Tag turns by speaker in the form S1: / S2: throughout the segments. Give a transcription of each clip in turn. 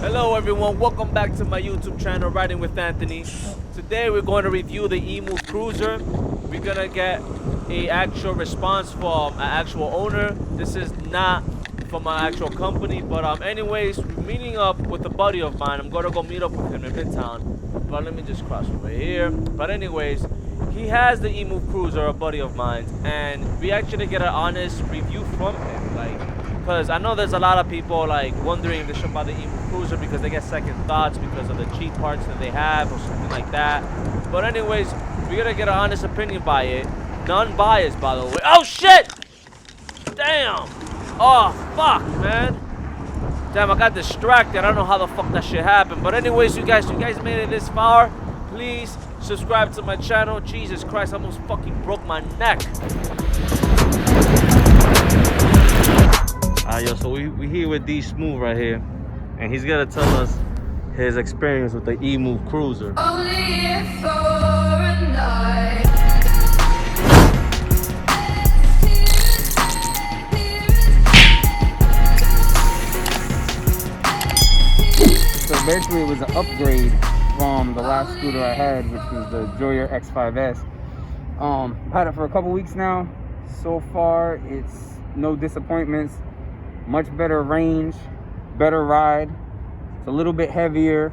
S1: Hello everyone, welcome back to my YouTube channel, Riding with Anthony. Today we're going to review the Emove Cruiser. We're going to get an actual response from an actual owner. This is not from an actual company, but anyways, we're meeting up with a buddy of mine. I'm going to go meet up with him in Midtown. But let me just cross over here. But anyways, he has the Emove Cruiser, a buddy of mine, and we actually get an honest review from him. Because I know there's a lot of people wondering this about the Emove Cruiser because they get second thoughts because of the cheap parts that they have or something like that. But anyways, we're gonna get an honest opinion by it, non-biased by the way. Oh shit! Damn! Oh fuck, man! Damn, I got distracted. I don't know how the fuck that shit happened. But anyways, you guys made it this far. Please subscribe to my channel. Jesus Christ, I almost fucking broke my neck. Alright, yo, so we here with D Smooth right here, and he's gonna tell us his experience with the Emove Cruiser.
S2: Only for a night.
S3: So basically it was an upgrade from the last scooter I had, which was the Joyer X5S. I've had it for a couple weeks now. So far it's no disappointments. Much better range, better ride. It's a little bit heavier,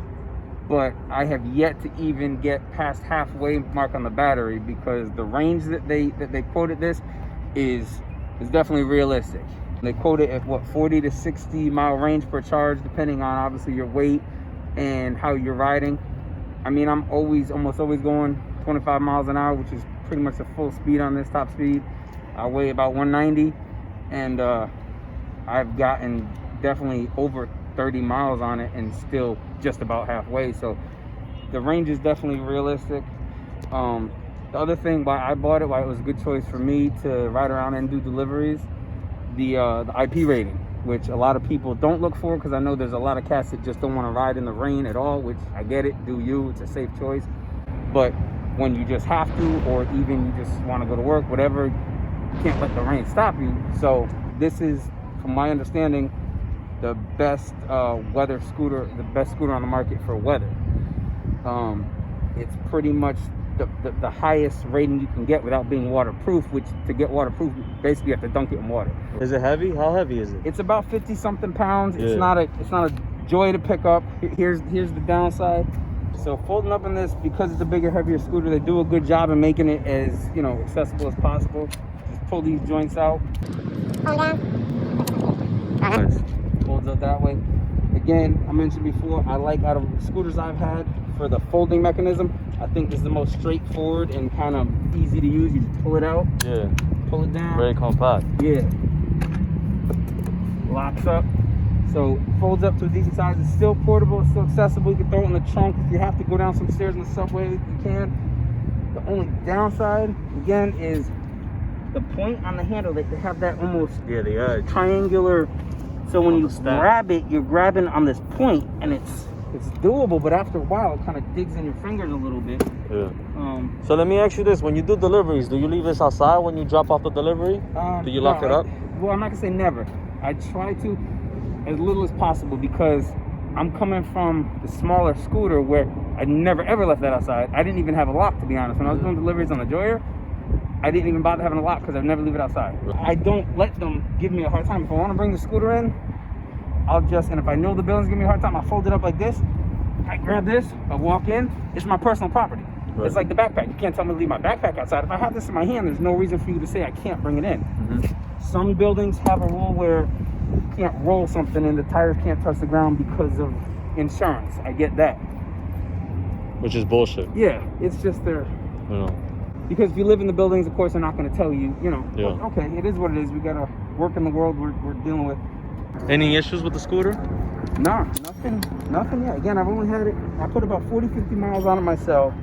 S3: but I have yet to even get past halfway mark on the battery because the range that they quoted this is definitely realistic. They quote it at what, 40 to 60 mile range per charge, depending on obviously your weight and how you're riding. I mean, I'm almost always going 25 miles an hour, which is pretty much the full speed on this top speed. I weigh about 190, and I've gotten definitely over 30 miles on it and still just about halfway. So the range is definitely realistic. The other thing why I bought it, why it was a good choice for me to ride around and do deliveries, the IP rating, which a lot of people don't look for, because I know there's a lot of cats that just don't want to ride in the rain at all, which I get it, do you, it's a safe choice. But when you just have to, or even you just want to go to work, whatever, you can't let the rain stop you. So this is, from my understanding, the best weather scooter, the best scooter on the market for weather. It's pretty much the highest rating you can get without being waterproof, which to get waterproof, basically you have to dunk it in water.
S1: Is it heavy? How heavy is it?
S3: It's about 50 something pounds.
S1: Yeah.
S3: It's not a joy to pick up. Here's the downside. So folding up in this, because it's a bigger, heavier scooter, they do a good job in making it as, you know, accessible as possible. Just pull these joints out.
S4: Hold down.
S3: Nice. Folds up that way. Again, I mentioned before, I like, out of scooters I've had, for the folding mechanism, I think this is the most straightforward and kind of easy to use. You just pull it out,
S1: Yeah.
S3: pull it down.
S1: Very compact.
S3: Yeah. Locks up. So it folds up to a decent size. It's still portable, it's still accessible. You can throw it in the trunk. If you have to go down some stairs in the subway, you can. The only downside, again, is the point on the handle. They have that almost
S1: Yeah, the edge.
S3: triangular. So when you
S1: Understand.
S3: grab it, you're grabbing on this point, and it's doable, but after a while it kind of digs in your fingers a little bit.
S1: Yeah. So let me ask you this: when you do deliveries, do you leave this outside when you drop off the delivery? Do you lock it up?
S3: Well, I'm not gonna say never. I try to as little as possible, because I'm coming from the smaller scooter where I never ever left that outside. I didn't even have a lock, to be honest. When I was doing deliveries on the Joyer, I didn't even bother having a lock because I never leave it outside. I don't let them give me a hard time. If I want to bring the scooter in, and if I know the building's giving me a hard time, I'll fold it up like this. I grab this, I walk in, it's my personal property. Right. It's like the backpack. You can't tell me to leave my backpack outside. If I have this in my hand, there's no reason for you to say I can't bring it in. Mm-hmm. Some buildings have a rule where you can't roll something and the tires can't touch the ground because of insurance. I get that.
S1: Which is bullshit.
S3: Yeah, it's just their...
S1: You know.
S3: Because if you live in the buildings, of course, they're not going to tell you, you know,
S1: Yeah.
S3: well, okay, it is what it is. We got to work in the world we're dealing with.
S1: Any issues with the scooter?
S3: Nah, nothing yet. Again, I've only had it, I put about 40, 50 miles on it myself.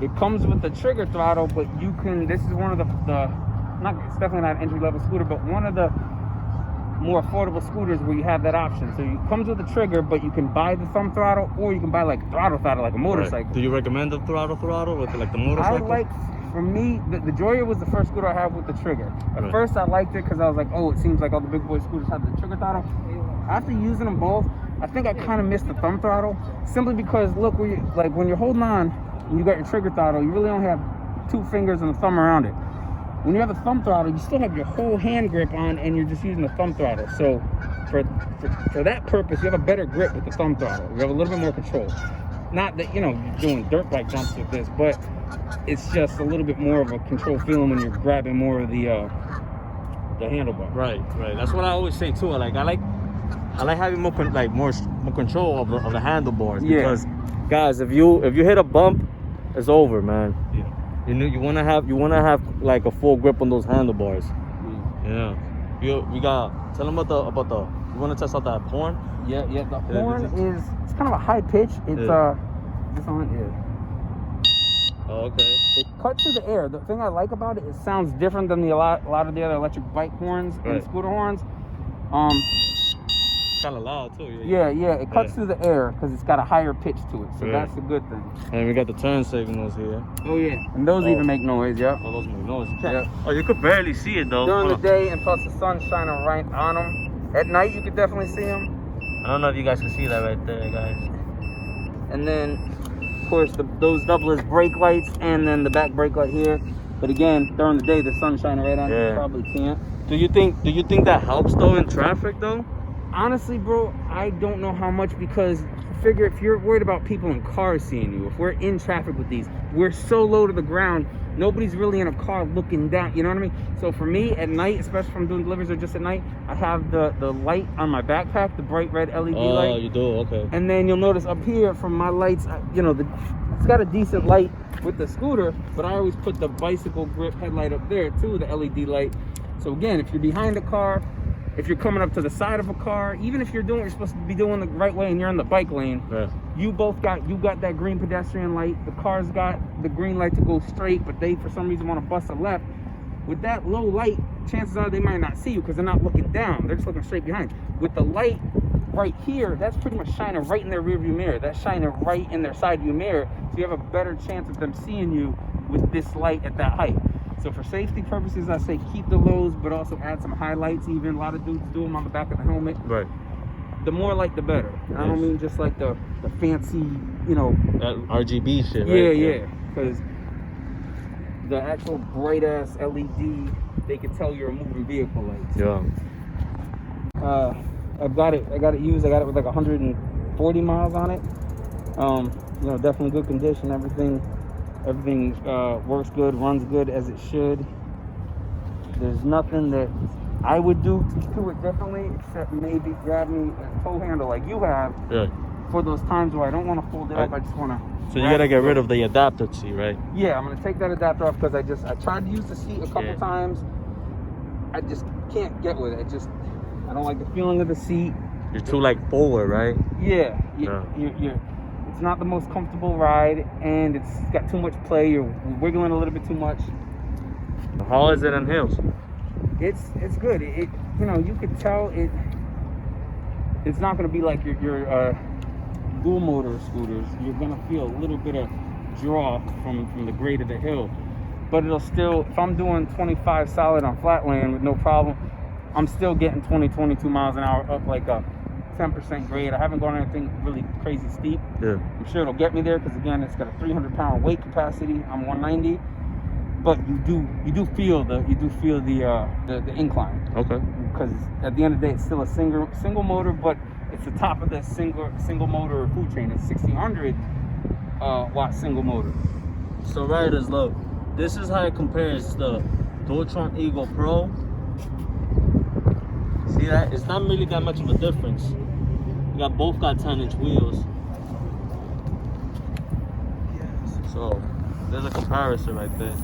S3: It comes with the trigger throttle, but you can, this is one of it's definitely not an entry-level scooter, but one of the more affordable scooters where you have that option. So it comes with the trigger, but you can buy the thumb throttle, or you can buy like throttle like a motorcycle.
S1: Right. Do you recommend the throttle with like the motorcycle?
S3: For me, the Joyer was the first scooter I had with the trigger. At first I liked it because I was like, oh, it seems like all the big boy scooters have the trigger throttle. After using them both, I think I kind of missed the thumb throttle, simply because look, when you're holding on, when you got your trigger throttle, you really only have 2 fingers and a thumb around it. When you have a thumb throttle, you still have your whole hand grip on, and you're just using the thumb throttle. So for that purpose, you have a better grip with the thumb throttle. You have a little bit more control. Not that, you're doing dirt bike jumps with this, but it's just a little bit more of a control feeling when you're grabbing more of the handlebar.
S4: Right. That's what I always say too. I like having more control of the handlebars.
S3: Yeah.
S4: Because guys, if you hit a bump, it's over, man.
S3: Yeah.
S4: You wanna have like a full grip on those handlebars. Yeah. We got, tell them about the. You wanna test out that horn?
S3: Yeah. The horn it's kind of a high pitch. It's this on here.
S4: Oh, okay.
S3: It cuts through the air. The thing I like about it, it sounds different than a lot of the other electric bike horns and scooter horns.
S4: Kind of loud too.
S3: Yeah. It cuts through the air because it's got a higher pitch to it, so that's a good thing.
S4: And we got the turn signals here.
S3: Oh yeah, and those even make noise. Yep.
S4: Oh, those make noise.
S3: Yep.
S4: Oh, you could barely see it though.
S3: During the day, and plus the sun's shining right on them. At night, you could definitely see them.
S4: I don't know if you guys can see that right there, guys.
S3: And then, of course, those double as brake lights, and then the back brake light here. But again, during the day, the sun's shining right on it. You probably can't.
S4: Do you think that helps though in traffic though?
S3: Honestly, bro, I don't know how much, because figure if you're worried about people in cars seeing you, if we're in traffic with these, we're so low to the ground, nobody's really in a car looking down, you know what I mean? So for me, at night, especially if I'm doing deliveries or just at night, I have the light on my backpack, the bright red LED light.
S4: Oh, you do? Okay.
S3: And then you'll notice up here from my lights, it's got a decent light with the scooter, but I always put the bicycle grip headlight up there too, the LED light. So again, if you're behind a car, if you're coming up to the side of a car, even if you're doing what you're supposed to be doing the right way and you're in the bike lane, you got that green pedestrian light. The car's got the green light to go straight, but they for some reason want to bust a left. With that low light, chances are they might not see you because they're not looking down. They're just looking straight behind. With the light right here, that's pretty much shining right in their rear view mirror. That's shining right in their side view mirror. So you have a better chance of them seeing you with this light at that height. So for safety purposes, I say keep the lows, but also add some highlights. Even a lot of dudes do them on the back of the helmet.
S4: Right.
S3: The more light, the better. I don't mean just like the fancy,
S4: that RGB shit, right?
S3: Yeah. Because the actual bright ass LED, they can tell you're a moving vehicle lights.
S4: Yeah.
S3: I got it used. I got it with like 140 miles on it. Definitely good condition. Everything works good, runs good as it should. There's nothing that I would do to it differently, except maybe grab me a tow handle like you have.
S4: Yeah.
S3: For those times where I don't want to fold it up, I just want to.
S4: So you gotta get rid of the adapter seat, right?
S3: Yeah, I'm gonna take that adapter off because I tried to use the seat a couple times. I just can't get with it. I don't like the feeling of the seat.
S4: You're too forward, right?
S3: Yeah. You're it's not the most comfortable ride, and it's got too much play. You're wiggling a little bit too much.
S4: How is it on hills?
S3: It's good. You could tell it's not gonna be like your dual motor scooters. You're gonna feel a little bit of draw from the grade of the hill, but it'll still, if I'm doing 25 solid on flat land with no problem, I'm still getting 22 miles an hour up like a 10% grade. I haven't gone anything really crazy steep.
S4: Yeah.
S3: I'm sure it'll get me there because again, it's got a 300-pound weight capacity. I'm 190, but you do feel the incline.
S4: Okay.
S3: Because at the end of the day, it's still a single motor, but it's the top of the single motor food chain. It's 1600 watt single motor.
S4: So riders, look, this is how it compares the Dualtron Eagle Pro. See that? It's not really that much of a difference. Both got 10-inch wheels. So there's a comparison right there.